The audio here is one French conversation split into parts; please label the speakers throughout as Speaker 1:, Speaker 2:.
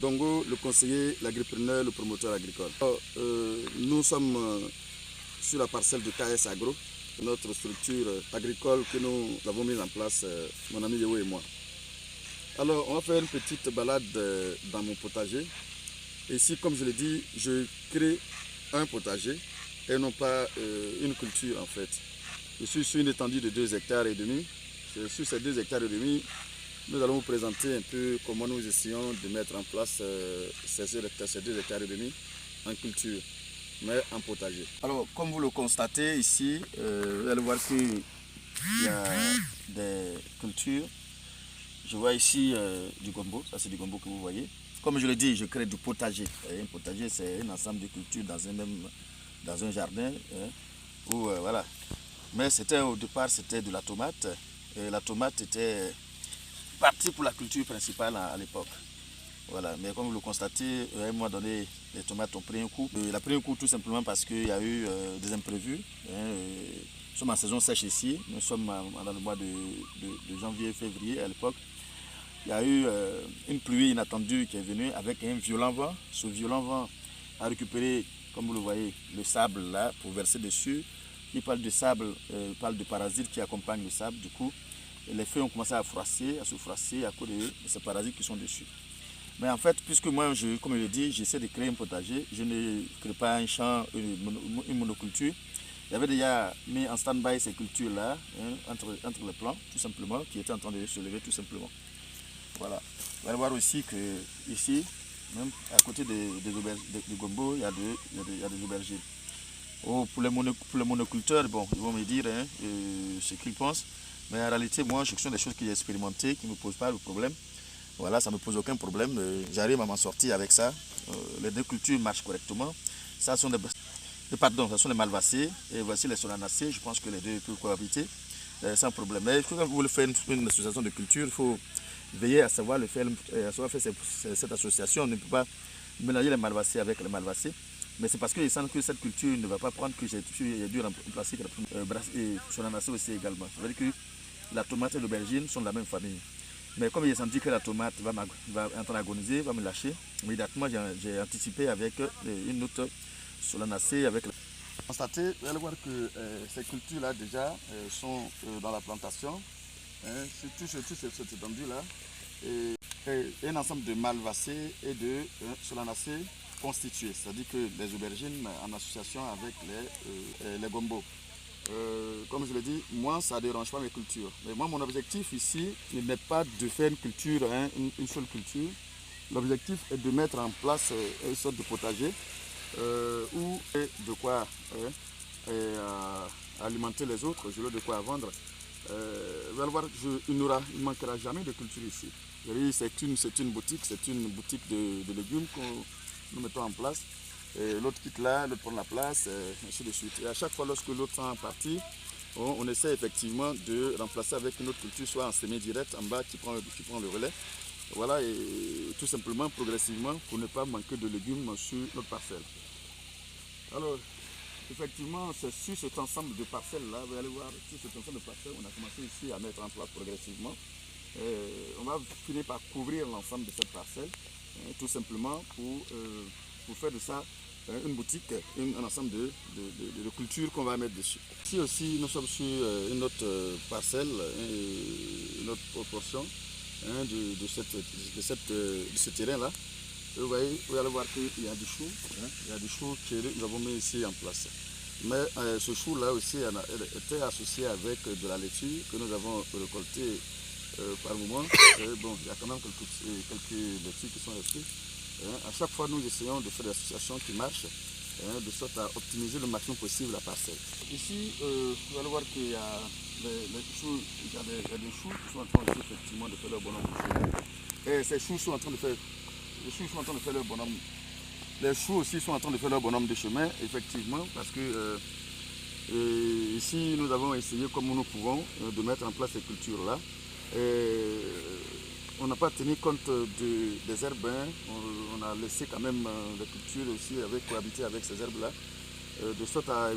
Speaker 1: Dongo, le conseiller, l'agripreneur, le promoteur agricole. Alors, nous sommes sur la parcelle de KS Agro, notre structure agricole que nous avons mise en place, mon ami Yeo et moi. Alors, on va faire une petite balade dans mon potager. Ici, comme je l'ai dit, je crée un potager et non pas une culture en fait. Je suis sur une étendue de 2,5 hectares. Sur ces 2,5 hectares, nous allons vous présenter un peu comment nous essayons de mettre en place ces 2,5 hectares en culture, mais en potager. Alors, comme vous le constatez ici, vous allez voir qu'il y a des cultures. Je vois ici du gombo, ça c'est du gombo que vous voyez. Comme je l'ai dit, je crée du potager. Et un potager, c'est un ensemble de cultures dans un jardin. Voilà. Mais au départ, c'était de la tomate. Et la tomate était partie pour la culture principale à l'époque. Voilà. Mais comme vous le constatez, à un moment donné, les tomates ont pris un coup. Elle a pris un coup tout simplement parce qu'il y a eu des imprévus. Nous sommes en saison sèche ici. Nous sommes dans le mois de janvier, février à l'époque. Il y a eu une pluie inattendue qui est venue avec un violent vent. Ce violent vent a récupéré, comme vous le voyez, le sable là pour verser dessus. Il parle de sable, parle de parasites qui accompagnent le sable. Du coup, les feuilles ont commencé à se froisser à cause de ces parasites qui sont dessus. Mais en fait, puisque moi, comme je l'ai dit, j'essaie de créer un potager, je ne crée pas un champ, une monoculture. J'avais déjà mis en stand-by ces cultures-là, entre les plants, tout simplement, qui étaient en train de se lever tout simplement. Voilà. Vous allez voir aussi que ici, même à côté des gombo, il y a des aubergines. Pour les monoculteurs, bon, ils vont me dire ce qu'ils pensent. Mais en réalité, moi, ce sont des choses que j'ai expérimentées, qui ne me posent pas le problème. Voilà, ça ne me pose aucun problème. J'arrive à m'en sortir avec ça. Les deux cultures marchent correctement. Ça sont ça sont les malvacées. Et voici les solanacées. Je pense que les deux peuvent cohabiter sans problème. Mais quand vous voulez faire une association de culture, il faut veiller à savoir faire cette association. On ne peut pas mélanger les malvacées avec les malvacées. Mais c'est parce que je sens que cette culture ne va pas prendre que j'ai dû remplacer et solanacée aussi également. Ça veut dire que la tomate et l'aubergine sont de la même famille. Mais comme j'ai senti que la tomate va en train d'agoniser, va me lâcher, immédiatement j'ai anticipé avec une autre solanacée. Constatez, vous allez voir que ces cultures-là déjà sont dans la plantation. Surtout cette étendue-là. Et un ensemble de malvacées et de solanacées constituées. C'est-à-dire que les aubergines en association avec les gombos. Comme je l'ai dit, moi ça ne dérange pas mes cultures. Mais moi mon objectif ici n'est pas de faire une culture, une seule culture. L'objectif est de mettre en place une sorte de potager où il y a de quoi alimenter les autres, je veux de quoi vendre. Vous allez voir, il ne manquera jamais de culture ici. C'est une boutique de légumes que nous mettons en place. L'autre quitte là, l'autre prend la place, ainsi de suite. Et à chaque fois, lorsque l'autre est parti, on essaie effectivement de remplacer avec une autre culture, soit en semé direct en bas qui prend le relais. Voilà, et tout simplement, progressivement, pour ne pas manquer de légumes sur notre parcelle. Alors, effectivement, c'est sur cet ensemble de parcelles-là, vous allez voir, sur cet ensemble de parcelles, on a commencé ici à mettre en place progressivement. On va finir par couvrir l'ensemble de cette parcelle, tout simplement pour faire de ça une boutique, un ensemble de cultures qu'on va mettre dessus. Ici aussi, nous sommes sur une autre parcelle, une autre proportion de ce terrain-là. Vous allez voir qu'il y a du chou, il y a du chou que nous avons mis ici en place. Mais ce chou-là aussi était associé avec de la laitue que nous avons récoltée par moment. Bon, il y a quand même quelques laitues qui sont restées. À chaque fois, nous essayons de faire des associations qui marchent, de sorte à optimiser le maximum possible la parcelle. Ici, vous allez voir qu'il y a des choux qui sont en train aussi, effectivement de faire leur bonhomme de chemin. Et ces choux sont en train de faire leur bonhomme. Les choux aussi sont en train de faire leur bonhomme de chemin, effectivement, parce que ici, nous avons essayé comme nous pouvons de mettre en place ces cultures-là. On n'a pas tenu compte des herbes, on a laissé quand même les cultures aussi cohabiter avec ces herbes-là, de sorte à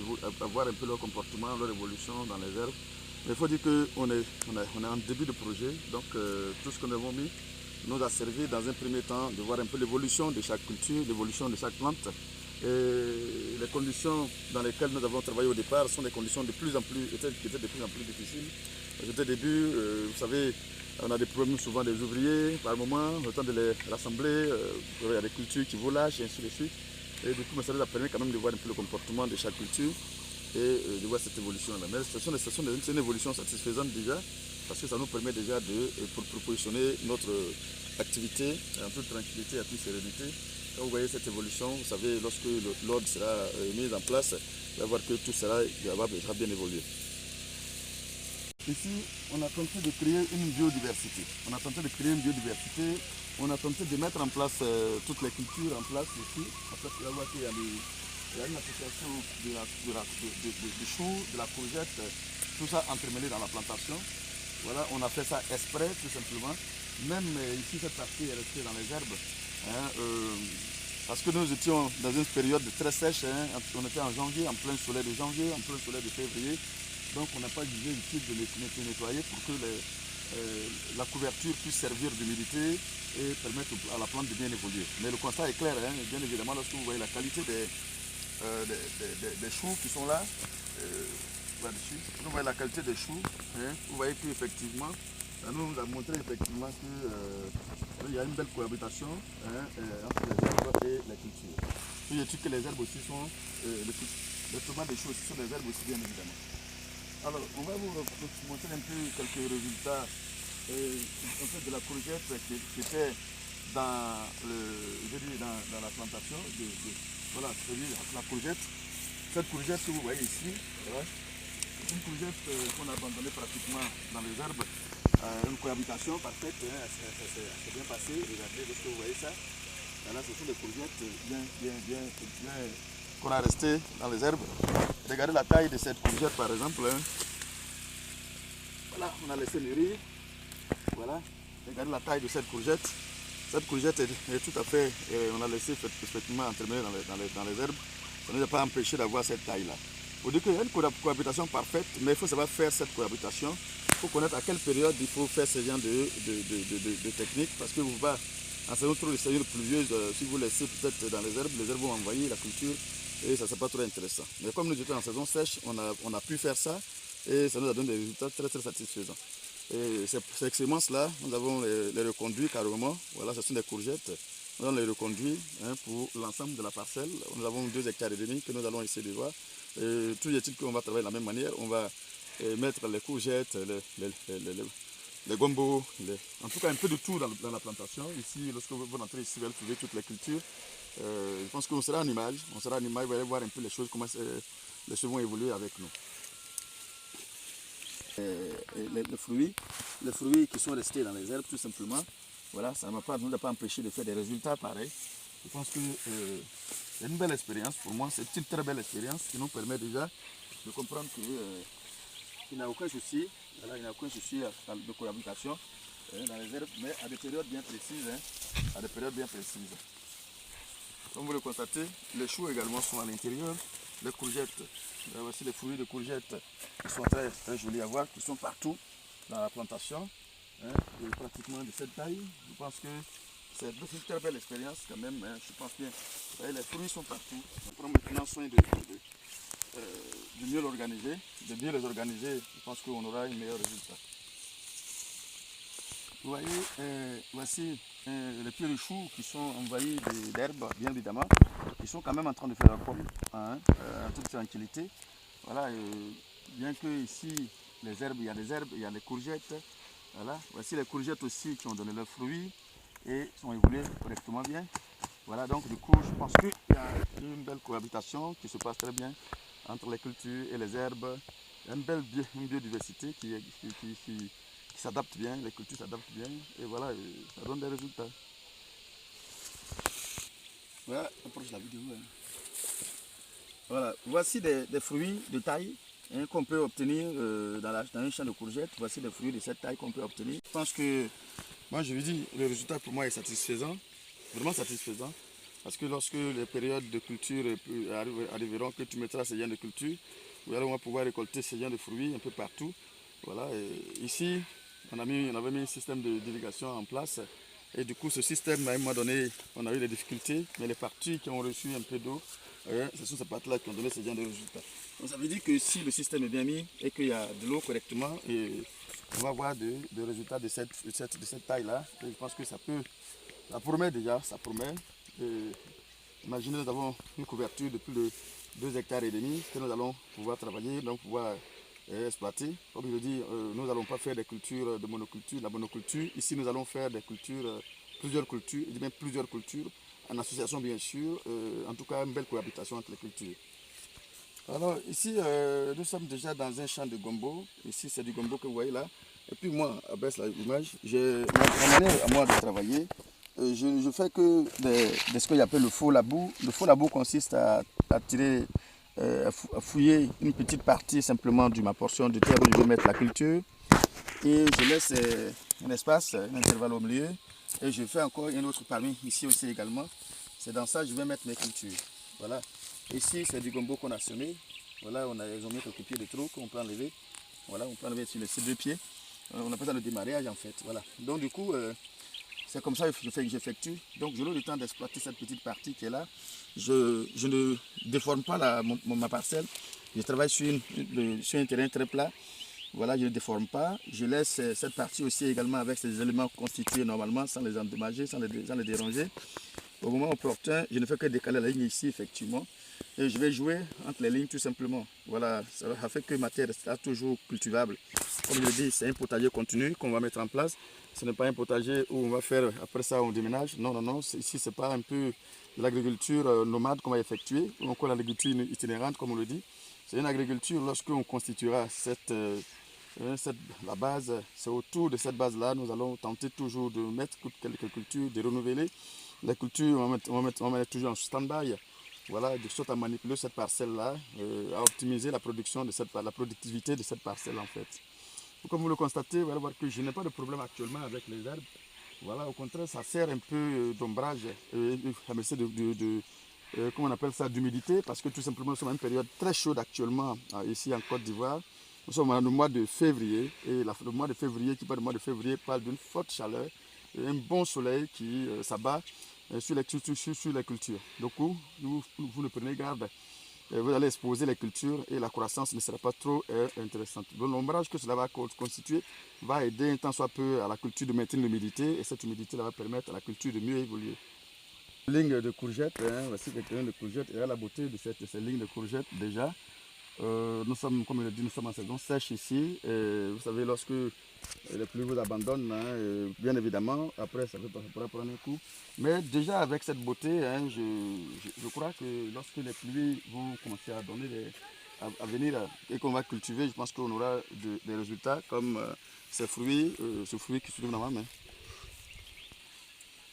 Speaker 1: voir un peu leur comportement, leur évolution dans les herbes. Mais il faut dire qu'on est en début de projet, donc tout ce que nous avons mis nous a servi dans un premier temps de voir un peu l'évolution de chaque culture, l'évolution de chaque plante. Et les conditions dans lesquelles nous avons travaillé au départ sont des conditions qui étaient de plus en plus difficiles. Parce qu'au début, vous savez, on a des problèmes souvent des ouvriers par moment, le temps de les rassembler, il y a des cultures qui volagent et ainsi de suite. Et du coup, ça nous a permis quand même de voir un peu le comportement de chaque culture et de voir cette évolution-là. Mais c'est une évolution satisfaisante déjà, parce que ça nous permet déjà pour positionner notre activité en toute tranquillité, en toute sérénité. Quand vous voyez cette évolution, vous savez, lorsque l'ordre sera mis en place, vous allez voir que tout sera bien évolué. Ici, on a tenté de créer une biodiversité. On a tenté de mettre en place toutes les cultures en place ici. En fait, vous allez voir qu'il y a une association de choux, de la courgette, tout ça entremêlé dans la plantation. Voilà, on a fait ça exprès, tout simplement. Même ici, cette partie est restée dans les herbes. Hein, parce que nous étions dans une période très sèche. Hein, on était en janvier, en plein soleil de janvier, en plein soleil de février. Donc on n'a pas jugé utile de les nettoyer pour que la couverture puisse servir d'humidité et permettre à la plante de bien évoluer. Mais le constat est clair, hein, bien évidemment, lorsque vous voyez la qualité des choux qui sont là, là-dessus, vous voyez la qualité des choux, hein, vous voyez qu'effectivement, ça nous a montré effectivement qu'il y a une belle cohabitation, hein, entre les herbes et la culture. Puis je dis que les herbes aussi sont, les tomates des choux aussi sont des herbes aussi bien évidemment. Alors, on va vous montrer un peu quelques résultats en fait, de la courgette qui était dans la plantation. Voilà, c'est la courgette. Cette courgette que vous voyez ici, voilà, c'est une courgette qu'on a abandonnée pratiquement dans les herbes. Une cohabitation parfaite, hein, c'est bien passé. Regardez, est-ce que vous voyez ça? Voilà, ce sont des courgettes bien qu'on a resté dans les herbes. Regardez la taille de cette courgette par exemple. Hein. Voilà, on a laissé mûrir. Voilà, regardez la taille de cette courgette. Cette courgette est tout à fait, on a laissé effectivement entremêler dans les herbes. Ça ne nous a pas empêché d'avoir cette taille-là. Il faut dire qu'il y a une cohabitation parfaite, mais il faut savoir faire cette cohabitation. Il faut connaître à quelle période il faut faire ce genre de technique, parce que vous va en saison trop de saison pluvieuse, si vous laissez peut-être dans les herbes vont envahir la culture et ça ne sera pas trop intéressant. Mais comme nous étions en saison sèche, on a pu faire ça et ça nous a donné des résultats très très satisfaisants. Et ces semences-là, nous avons les reconduits carrément. Voilà, ce sont des courgettes. Nous allons les reconduire hein, pour l'ensemble de la parcelle. Nous avons 2,5 hectares que nous allons essayer de voir. Tout est-il qu'on va travailler de la même manière. On va mettre les courgettes, les gombos, en tout cas un peu de tout dans la plantation. Ici, lorsque vous entrez ici, vous allez trouver toutes les cultures. Je pense qu'on sera en image. Vous allez voir un peu les choses, comment les choses vont évoluer avec nous. Les fruits qui sont restés dans les herbes, tout simplement, voilà, ça ne nous a pas empêché de faire des résultats pareils. Je pense que c'est une belle expérience pour moi, c'est une très belle expérience qui nous permet déjà de comprendre qu'il n'y a aucun souci, voilà, il n'y a aucun souci de cohabitation dans les herbes, mais à des périodes bien précises. Comme vous le constatez, les choux également sont à l'intérieur, les courgettes, voici les fruits de courgettes qui sont très, très jolis à voir, qui sont partout dans la plantation, hein, pratiquement de cette taille. Je pense que c'est une très belle expérience quand même, hein, je pense bien. Vous voyez, les fruits sont partout. On prend maintenant soin de mieux l'organiser, de bien les organiser, je pense qu'on aura un meilleur résultat. Vous voyez, voici les pieds de choux qui sont envahis d'herbes, bien évidemment. Ils sont quand même en train de faire leur pomme, hein, en toute tranquillité. Voilà, bien que ici, les herbes, il y a des herbes, il y a les courgettes. Voilà, voici les courgettes aussi qui ont donné leurs fruits et sont évolués correctement bien. Voilà, donc du coup, je pense qu'il y a une belle cohabitation qui se passe très bien entre les cultures et les herbes. Il y a une biodiversité qui s'adapte bien, les cultures s'adaptent bien et voilà, ça donne des résultats. Voilà, approche la vidéo. Hein. Voilà, voici des fruits de taille hein, qu'on peut obtenir dans un champ de courgettes. Voici des fruits de cette taille qu'on peut obtenir. Je pense que, moi je vous dis, le résultat pour moi est satisfaisant, vraiment satisfaisant. Parce que lorsque les périodes de culture arriveront, que tu mettras ces gens de culture, on va pouvoir récolter ces gens de fruits un peu partout. Voilà, et ici, on avait mis un système d'irrigation en place. Et du coup, ce système, à un moment donné, on a eu des difficultés, mais les parties qui ont reçu un peu d'eau, ce sont ces parties-là qui ont donné ce genre de résultats. Donc ça veut dire que si le système est bien mis et qu'il y a de l'eau correctement, et on va avoir des résultats de cette taille-là. Et je pense que ça promet déjà, ça promet. Imaginez, nous avons une couverture de plus de 2,5 hectares que nous allons pouvoir travailler, donc pouvoir exploiter. Comme je le dis, nous n'allons pas faire des cultures de monoculture, la monoculture. Ici, nous allons faire des cultures, plusieurs cultures, je dis bien plusieurs cultures, en association bien sûr, en tout cas une belle cohabitation entre les cultures. Alors ici, nous sommes déjà dans un champ de gombo. Ici, c'est du gombo que vous voyez là. Et puis moi, à baisse l'image, ma manière à moi de travailler, je fais que de ce que j'appelle le faux labour. Le faux labour consiste à tirer, à fouiller une petite partie simplement de ma portion de terre où je vais mettre la culture. Et je laisse un espace, un intervalle au milieu. Et je fais encore un autre parmi, ici aussi également. C'est dans ça que je vais mettre mes cultures. Voilà. Ici, c'est du gombo qu'on a semé. Voilà, ils ont mis quelques pieds de trop qu'on peut enlever. Voilà, on peut enlever sur ces deux pieds. On appelle ça le démarrage en fait. Voilà. Donc du coup, c'est comme ça que j'effectue. Donc je n'ai le temps d'exploiter cette petite partie qui est là. Je ne déforme pas ma parcelle. Je travaille sur un terrain très plat. Voilà, je ne déforme pas. Je laisse cette partie aussi également avec ces éléments constitués normalement, sans les endommager, sans les déranger. Au moment opportun, je ne fais que décaler la ligne ici, effectivement. Et je vais jouer entre les lignes tout simplement. Voilà, ça fait que ma terre restera toujours cultivable. Comme je l'ai dit, c'est un potager continu qu'on va mettre en place. Ce n'est pas un potager où on va faire, après ça on déménage. Non, non, non. Ici, ce n'est pas un peu de l'agriculture nomade qu'on va effectuer. Ou encore l'agriculture itinérante, comme on le dit. C'est une agriculture lorsqu'on constituera la base. C'est autour de cette base-là, nous allons tenter toujours de mettre quelques cultures, de renouveler. Les cultures, on va mettre toujours en stand-by. Voilà, de sorte à manipuler cette parcelle-là, à optimiser la production la productivité de cette parcelle en fait. Comme vous le constatez, vous allez voir que je n'ai pas de problème actuellement avec les herbes. Voilà, au contraire, ça sert un peu d'ombrage, à merci comment on appelle ça, d'humidité, parce que tout simplement, nous sommes dans une période très chaude actuellement, ici en Côte d'Ivoire. Nous sommes dans le mois de février, et le mois de février, qui parle du mois de février, parle d'une forte chaleur, et un bon soleil qui s'abat sur les cultures. Donc, vous ne prenez garde. Vous allez exposer les cultures et la croissance ne sera pas trop intéressante. Donc l'ombrage que cela va constituer va aider un tant soit peu à la culture de maintenir l'humidité et cette humidité va permettre à la culture de mieux évoluer. Ligne de courgettes, voici quelques lignes de courgettes et à la beauté de ces lignes de courgettes déjà. Nous sommes, comme je l'ai dit, nous sommes en saison sèche ici. Vous savez, lorsque les pluies vous abandonnent, bien évidemment, après ça pourra prendre un coup. Mais déjà avec cette beauté, je crois que lorsque les pluies vont commencer à donner à venir et qu'on va cultiver, je pense qu'on aura des résultats comme ce fruit qui se trouve dans ma main.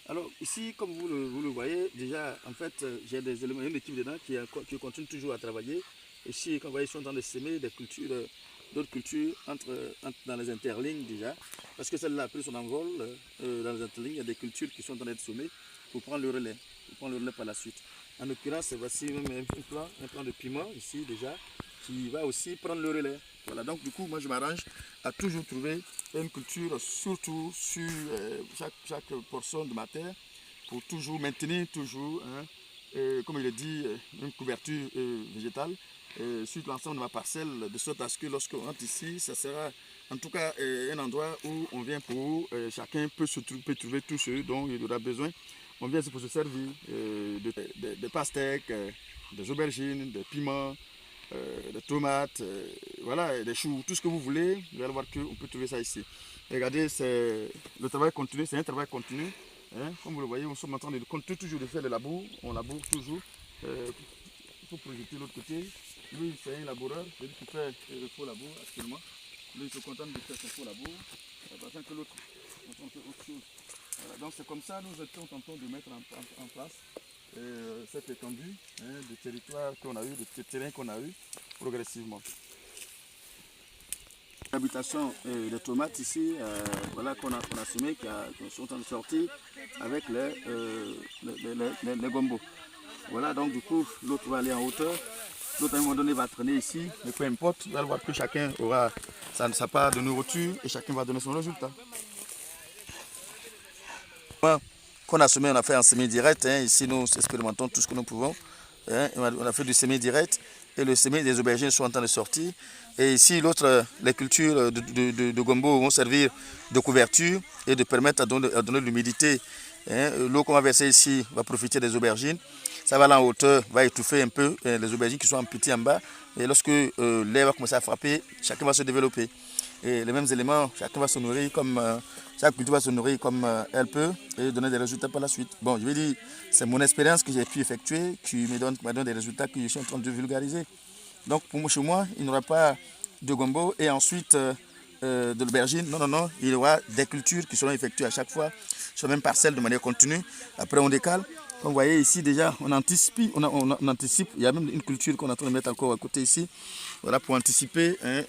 Speaker 1: Alors ici, comme vous le voyez, déjà en fait j'ai des éléments, une équipe dedans qui continue toujours à travailler. Ici, comme vous voyez, ils sont en train de semer des cultures, d'autres cultures dans les interlignes déjà. Parce que celle-là a pris son envol. Dans les interlignes, il y a des cultures qui sont en train d'être semées pour prendre le relais. Par la suite. En l'occurrence, voici même un plan de piment ici déjà, qui va aussi prendre le relais. Voilà, donc du coup, moi je m'arrange à toujours trouver une culture, surtout sur chaque portion de ma terre, pour toujours maintenir comme il est dit, une couverture végétale sur l'ensemble de ma parcelle, de sorte à ce que lorsqu'on rentre ici, ça sera en tout cas un endroit où on vient pour chacun peut trouver tout ce dont il aura besoin. On vient pour se servir de pastèques, des aubergines, des piments, des tomates, voilà, des choux, tout ce que vous voulez. Vous allez voir qu'on peut trouver ça ici. Regardez, le travail continu, c'est un travail continu. Comme vous le voyez, nous sommes en train de continuer toujours de faire le labour. On laboure toujours. Il faut projeter l'autre côté. Lui, c'est un laboureur, c'est lui qui fait le faux labour actuellement. Lui, il se contente de faire son faux labour, parce que l'autre, on fait autre chose. Voilà, donc c'est comme ça, nous étions en train de mettre en place cette étendue de territoire qu'on a eu, de terrain qu'on a eu progressivement. L'habitation des tomates ici, voilà qu'on a semé, qui sont en train de sortir avec les gombos. Voilà, donc du coup, l'autre va aller en hauteur, l'autre à un moment donné va traîner ici, mais peu importe, vous allez voir que chacun aura sa part de nourriture et chacun va donner son résultat. Qu'on a semé, on a fait en semi-direct. Hein. Ici, nous expérimentons tout ce que nous pouvons. Hein. On a fait du semi-direct et le semis des aubergines sont en train de sortir. Et ici, les cultures de gombo vont servir de couverture et de permettre à donner de l'humidité. Hein. L'eau qu'on va verser ici va profiter des aubergines. Ça va aller en hauteur, va étouffer un peu les aubergines qui sont en petit en bas. Et lorsque l'air va commencer à frapper, chacun va se développer. Et les mêmes éléments, chacun va se nourrir comme chaque culture va se nourrir comme elle peut et donner des résultats par la suite. Bon, je vais dire, c'est mon expérience que j'ai pu effectuer qui me donne des résultats que je suis en train de vulgariser. Donc pour moi, chez moi, il n'y aura pas de gombo et ensuite de l'aubergine. Non, non, non, il y aura des cultures qui seront effectuées à chaque fois sur la même parcelle de manière continue. Après, on décale. Comme vous voyez ici déjà, on anticipe. Il y a même une culture qu'on est en train de mettre encore à côté ici. Voilà, pour anticiper. Hein,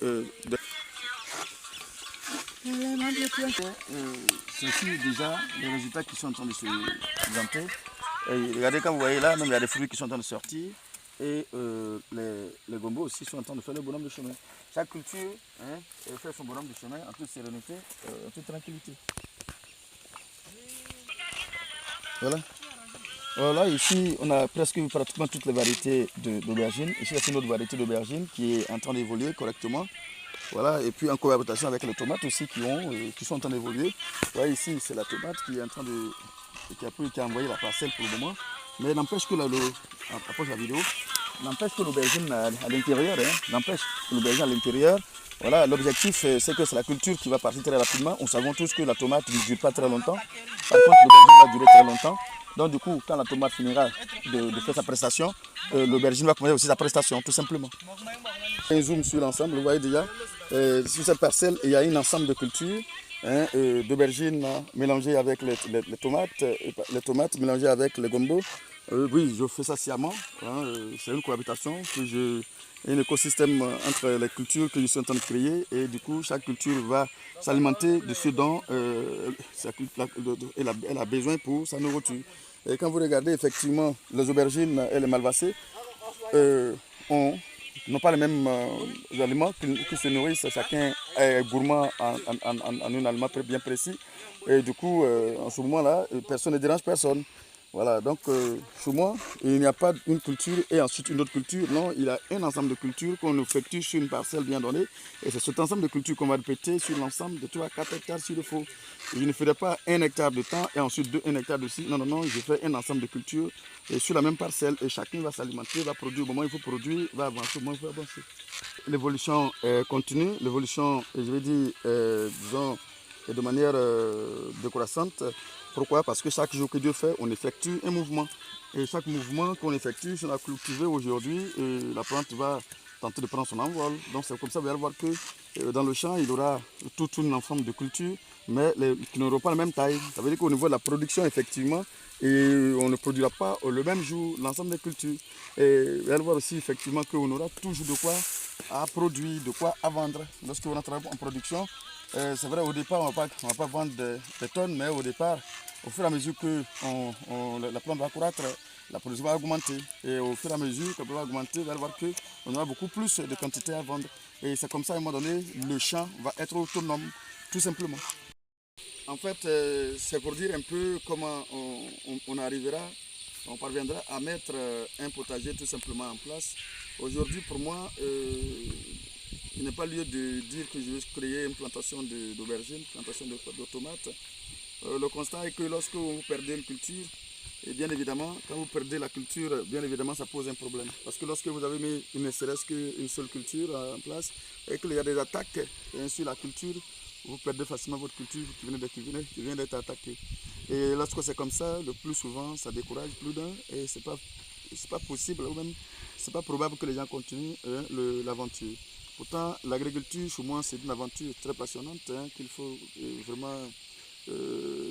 Speaker 1: c'est aussi déjà les résultats qui sont en train de se présenter. Regardez, quand vous voyez là, même il y a des fruits qui sont en train de sortir. Et les gombos aussi sont en train de faire le bonhomme de chemin. Chaque culture fait son bonhomme de chemin en toute sérénité, en toute tranquillité. Voilà. Voilà, ici on a presque pratiquement toutes les variétés d'aubergines. Ici c'est une autre variété d'aubergines qui est en train d'évoluer correctement. Voilà, et puis en cohabitation avec les tomates aussi qui sont en train d'évoluer. Voilà, ici c'est la tomate qui est en train qui a envoyé la parcelle pour le moment. Mais n'empêche que approche la vidéo, n'empêche que l'aubergine à l'intérieur, n'empêche que l'aubergine à l'intérieur. Voilà, l'objectif c'est que c'est la culture qui va partir très rapidement. Nous savons tous que la tomate ne dure pas très longtemps. Par contre, l'aubergine va durer très longtemps. Donc du coup, quand la tomate finira de faire sa prestation, l'aubergine va commencer aussi sa prestation, tout simplement. Un zoom sur l'ensemble, vous voyez déjà, sur cette parcelle, il y a un ensemble de cultures. Hein, d'aubergines mélangées avec les tomates mélangées avec les gombos. Oui, je fais ça sciemment. Hein, c'est une cohabitation, un écosystème entre les cultures que je suis en train de créer. Et du coup, chaque culture va s'alimenter de ce dont elle a besoin pour sa nourriture. Et quand vous regardez effectivement les aubergines et les malvacées, n'ont pas les mêmes aliments qui se nourrissent. Chacun est gourmand en un aliment bien précis. Et du coup, en ce moment-là, personne ne dérange personne. Voilà, donc chez moi, il n'y a pas une culture et ensuite une autre culture. Non, il y a un ensemble de cultures qu'on effectue sur une parcelle bien donnée. Et c'est cet ensemble de cultures qu'on va répéter sur l'ensemble de 3 à 4 hectares s'il le faut. Je ne ferai pas 1 hectare de temps et ensuite 1 hectare de ci. Non, non, non, je fais un ensemble de cultures sur la même parcelle et chacun va s'alimenter, va produire au moment où il faut produire, va avancer au moment où il faut avancer. L'évolution continue, l'évolution, je vais dire, disons, de manière décroissante. Pourquoi? Parce que chaque jour que Dieu fait, on effectue un mouvement. Et chaque mouvement qu'on effectue, si on a cultivé aujourd'hui, la plante va tenter de prendre son envol. Donc c'est comme ça, vous allez voir que dans le champ, il y aura tout un ensemble de cultures, mais qui n'auront pas la même taille. Ça veut dire qu'au niveau de la production, effectivement, on ne produira pas le même jour l'ensemble des cultures. Et vous allez voir aussi effectivement qu'on aura toujours de quoi à produire, de quoi à vendre. Lorsqu'on entre en production, c'est vrai, au départ, on ne va pas vendre des tonnes, mais au départ, au fur et à mesure que la plante va croître, la production va augmenter. Et au fur et à mesure que la plante va augmenter, vous allez voir qu'on aura beaucoup plus de quantité à vendre. Et c'est comme ça, à un moment donné, le champ va être autonome, tout simplement. En fait, c'est pour dire un peu comment on parviendra à mettre un potager tout simplement en place. Aujourd'hui, pour moi, il n'est pas lieu de dire que je vais créer une plantation d'aubergines, plantation de tomates. Le constat est que lorsque vous perdez une culture, et bien évidemment, quand vous perdez la culture, bien évidemment, ça pose un problème. Parce que lorsque vous avez mis ne serait-ce qu'une seule culture en place, et qu'il y a des attaques sur la culture, vous perdez facilement votre culture qui vient d'être attaquée. Et lorsque c'est comme ça, le plus souvent, ça décourage plus d'un, et c'est pas possible, ou même c'est pas probable que les gens continuent l'aventure. Pourtant, l'agriculture, chez moi, c'est une aventure très passionnante qu'il faut vraiment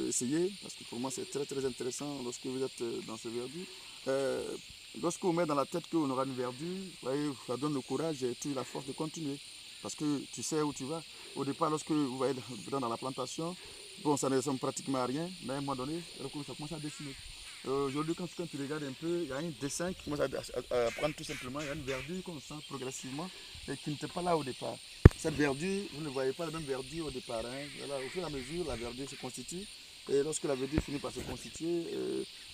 Speaker 1: essayer, parce que pour moi, c'est très très intéressant lorsque vous êtes dans ce verdure. Lorsque vous mettez dans la tête qu'on aura une verdure, voyez, ça donne le courage et la force de continuer. Parce que tu sais où tu vas. Au départ, lorsque vous voyez dans la plantation, bon, ça ne ressemble pratiquement à rien, mais à un moment donné, ça commence à dessiner. Aujourd'hui, quand tu regardes un peu, il y a un dessin qui commence à prendre tout simplement, il y a une verdure qu'on sent progressivement et qui n'était pas là au départ. Cette verdure, vous ne voyez pas la même verdure au départ. Hein. Voilà, au fur et à mesure, la verdure se constitue Et lorsque la verdure finit par se constituer,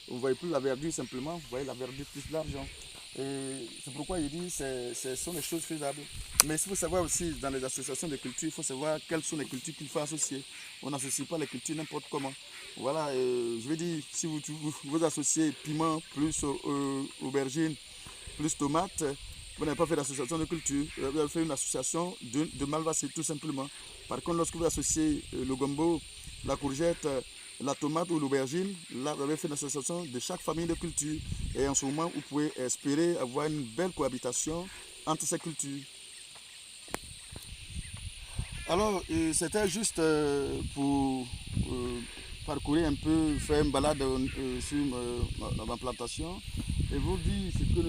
Speaker 1: vous ne voyez plus la verdure simplement, vous voyez la verdure plus l'argent. Et c'est pourquoi il dit que ce sont des choses faisables. Mais il faut savoir aussi, dans les associations de culture, il faut savoir quelles sont les cultures qu'il faut associer. On n'associe pas les cultures n'importe comment. Voilà, je veux dire, si vous associez piment plus aubergine plus tomates, vous n'avez pas fait d'association de culture. Vous avez fait une association de malvasé, tout simplement. Par contre, lorsque vous associez le gombo, la courgette, la tomate ou l'aubergine, là, vous avez fait une association de chaque famille de culture. Et en ce moment, vous pouvez espérer avoir une belle cohabitation entre ces cultures. Alors, c'était juste pour parcourir un peu, faire une balade sur ma plantation et vous dire ce que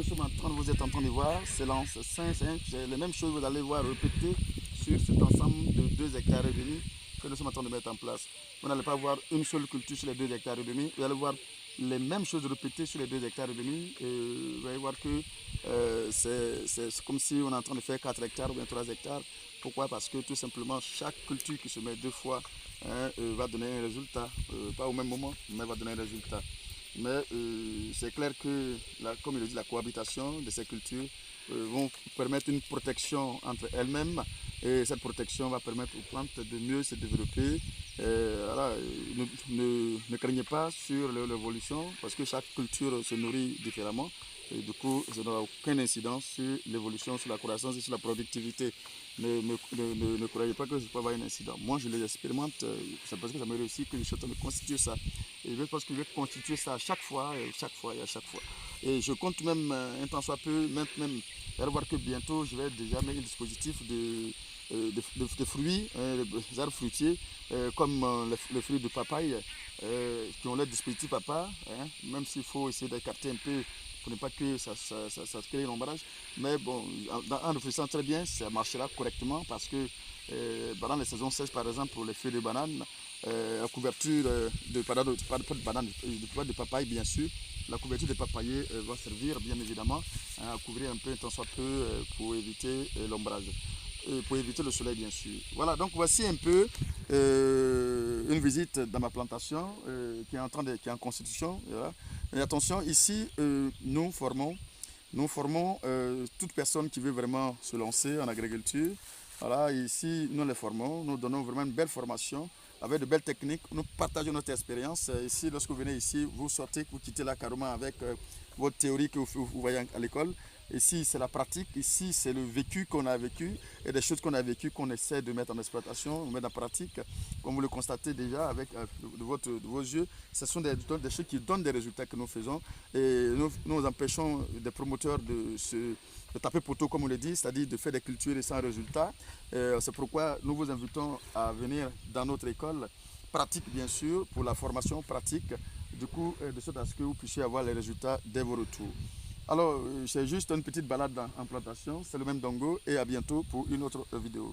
Speaker 1: vous êtes en train de voir. C'est les mêmes choses que vous allez voir répétées sur cet ensemble de 2,5 hectares que nous sommes en train de mettre en place. Vous n'allez pas voir une seule culture sur les 2,5 hectares, vous allez voir les mêmes choses répétées sur les 2,5 hectares. Et vous allez voir que c'est comme si on est en train de faire 4 hectares ou bien 3 hectares. Pourquoi? Parce que tout simplement, chaque culture qui se met 2 fois va donner un résultat. Pas au même moment, mais va donner un résultat. Mais c'est clair que, comme il le dit, la cohabitation de ces cultures vont permettre une protection entre elles-mêmes. Et cette protection va permettre aux plantes de mieux se développer. Voilà, ne craignez pas sur l'évolution parce que chaque culture se nourrit différemment. Et du coup, ça n'aura aucune incidence sur l'évolution, sur la croissance et sur la productivité. Ne croyez pas que je peux avoir un incident. Moi, je les expérimente, c'est parce que ça me réussit que je suis en train de constituer ça. Et je pense que je vais constituer ça à chaque fois, et à chaque fois. Et je compte même, un temps soit peu, même, vous allez voir que bientôt, je vais déjà mettre un dispositif de fruits, des arbres fruitiers, comme les fruits de papaye, qui ont leur dispositif papa, hein, même s'il faut essayer d'écarter un peu pour ne pas que ça crée l'ombrage. Mais bon, en réfléchissant très bien, ça marchera correctement parce que dans les saisons sèches, par exemple, pour les feuilles de banane, la couverture de papaye, bien sûr, la couverture de papayer va servir, bien évidemment, à couvrir un peu, tant soit peu, pour éviter l'ombrage. Pour éviter le soleil, bien sûr. Voilà, donc voici un peu une visite dans ma plantation qui est en constitution. Voilà. Et attention, ici, nous formons toute personne qui veut vraiment se lancer en agriculture. Voilà, ici, nous les formons, nous donnons vraiment une belle formation avec de belles techniques. Nous partageons notre expérience. Ici, lorsque vous venez ici, vous sortez, vous quittez là carrément avec votre théorie que vous voyez à l'école. Ici, c'est la pratique. Ici, c'est le vécu qu'on a vécu et des choses qu'on a vécues qu'on essaie de mettre en exploitation, de mettre en pratique. Comme vous le constatez déjà avec de vos yeux, ce sont des choses qui donnent des résultats que nous faisons. Et nous empêchons des promoteurs de taper poteau, comme on le dit, c'est-à-dire de faire des cultures sans résultat. C'est pourquoi nous vous invitons à venir dans notre école pratique, bien sûr, pour la formation pratique, du coup, de sorte à ce que vous puissiez avoir les résultats dès vos retours. Alors, c'est juste une petite balade en plantation, c'est le même Dongo et à bientôt pour une autre vidéo.